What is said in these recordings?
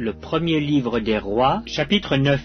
Le premier livre des rois, chapitre 9.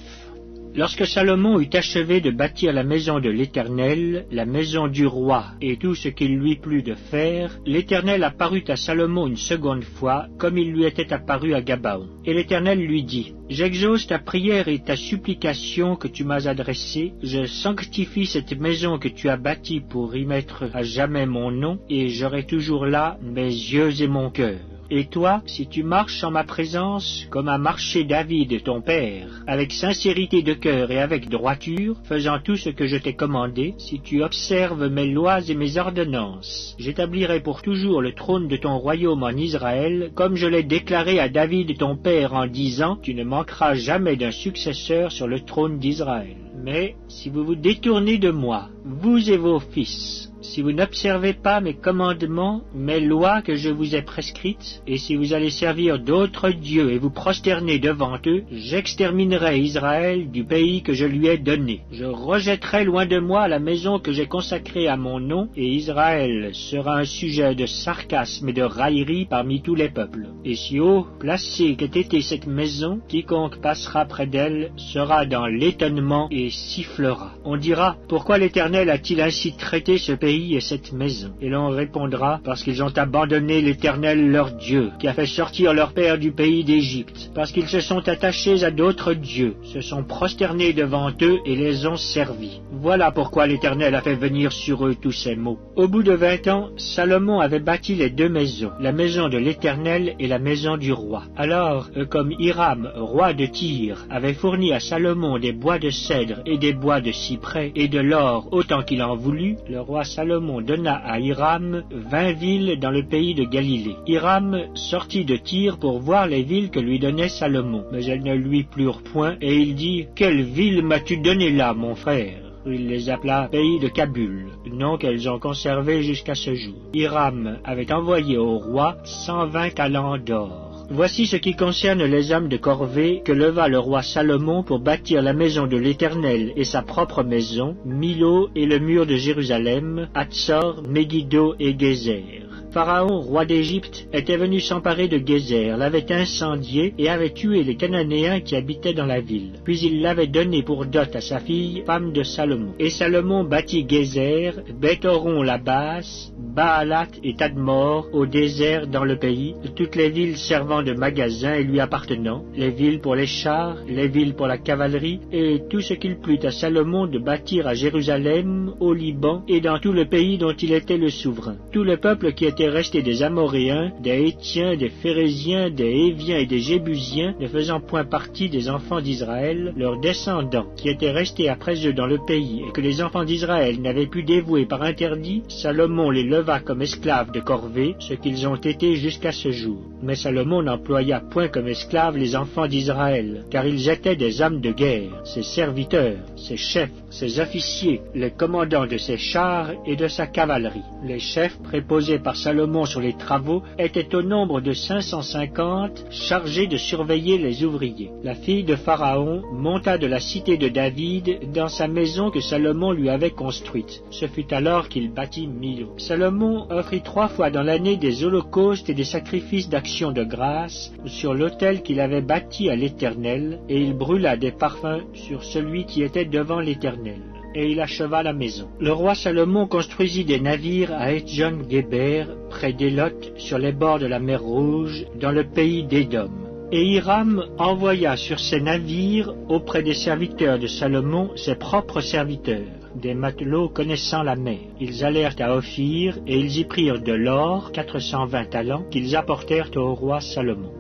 Lorsque Salomon eut achevé de bâtir la maison de l'Éternel, la maison du roi et tout ce qu'il lui plut de faire, l'Éternel apparut à Salomon une seconde fois, comme il lui était apparu à Gabaon. Et l'Éternel lui dit, « J'exauce ta prière et ta supplication que tu m'as adressée, je sanctifie cette maison que tu as bâtie pour y mettre à jamais mon nom, et j'aurai toujours là mes yeux et mon cœur. » Et toi, si tu marches en ma présence, comme a marché David ton père, avec sincérité de cœur et avec droiture, faisant tout ce que je t'ai commandé, si tu observes mes lois et mes ordonnances, j'établirai pour toujours le trône de ton royaume en Israël, comme je l'ai déclaré à David ton père en disant, tu ne manqueras jamais d'un successeur sur le trône d'Israël. Mais si vous vous détournez de moi, vous et vos fils, si vous n'observez pas mes commandements, mes lois que je vous ai prescrites, et si vous allez servir d'autres dieux et vous prosterner devant eux, j'exterminerai Israël du pays que je lui ai donné. Je rejetterai loin de moi la maison que j'ai consacrée à mon nom, et Israël sera un sujet de sarcasme et de raillerie parmi tous les peuples. Et si haut placée qu'ait été cette maison, quiconque passera près d'elle sera dans l'étonnement et sifflera. On dira, pourquoi l'Éternel a-t-il ainsi traité ce pays et cette maison? Et l'on répondra, parce qu'ils ont abandonné l'Éternel leur Dieu, qui a fait sortir leur père du pays d'Égypte, parce qu'ils se sont attachés à d'autres dieux, se sont prosternés devant eux et les ont servis. Voilà pourquoi l'Éternel a fait venir sur eux tous ces maux. Au bout de 20 ans, Salomon avait bâti les deux maisons, la maison de l'Éternel et la maison du roi. Alors, comme Hiram, roi de Tyr, avait fourni à Salomon des bois de cèdre et des bois de cyprès et de l'or autant qu'il en voulut, le roi Salomon donna à Hiram 20 villes dans le pays de Galilée. Hiram sortit de Tyr pour voir les villes que lui donnait Salomon, mais elles ne lui plurent point, et il dit, « Quelle ville m'as-tu donné là, mon frère ?» Il les appela pays de Kabul, nom qu'elles ont conservé jusqu'à ce jour. Hiram avait envoyé au roi 120 talents d'or. Voici ce qui concerne les hommes de corvée que leva le roi Salomon pour bâtir la maison de l'Éternel et sa propre maison, Milo et le mur de Jérusalem, Hatzor, Megiddo et Gézer. Pharaon, roi d'Égypte, était venu s'emparer de Gézer, l'avait incendié et avait tué les Cananéens qui habitaient dans la ville. Puis il l'avait donné pour dot à sa fille, femme de Salomon. Et Salomon bâtit Gézer, Beth-Horon la basse, Baalat et Tadmor au désert dans le pays, toutes les villes servant de magasins et lui appartenant, les villes pour les chars, les villes pour la cavalerie, et tout ce qu'il plut à Salomon de bâtir à Jérusalem, au Liban et dans tout le pays dont il était le souverain. Tout le peuple qui était resté des Amoréens, des Hétiens, des Phéréziens, des Héviens et des Jébusiens, ne faisant point partie des enfants d'Israël, leurs descendants, qui étaient restés après eux dans le pays, et que les enfants d'Israël n'avaient pu dévouer par interdit, Salomon les leva comme esclaves de corvée, ce qu'ils ont été jusqu'à ce jour. Mais Salomon n'employa point comme esclaves les enfants d'Israël, car ils étaient des hommes de guerre, ses serviteurs, ses chefs, ses officiers, les commandants de ses chars et de sa cavalerie. Les chefs préposés par Salomon sur les travaux étaient au nombre de 550, chargés de surveiller les ouvriers. La fille de Pharaon monta de la cité de David dans sa maison que Salomon lui avait construite. Ce fut alors qu'il bâtit Milo. Salomon offrit 3 fois dans l'année des holocaustes et des sacrifices d'action de grâce sur l'autel qu'il avait bâti à l'Éternel, et il brûla des parfums sur celui qui était devant l'Éternel. Et il acheva la maison. Le roi Salomon construisit des navires à Etjon-Géber, près d'Élot, sur les bords de la mer Rouge, dans le pays d'Édom. Et Hiram envoya sur ces navires, auprès des serviteurs de Salomon, ses propres serviteurs, des matelots connaissant la mer. Ils allèrent à Ophir, et ils y prirent de l'or, 420 talents, qu'ils apportèrent au roi Salomon.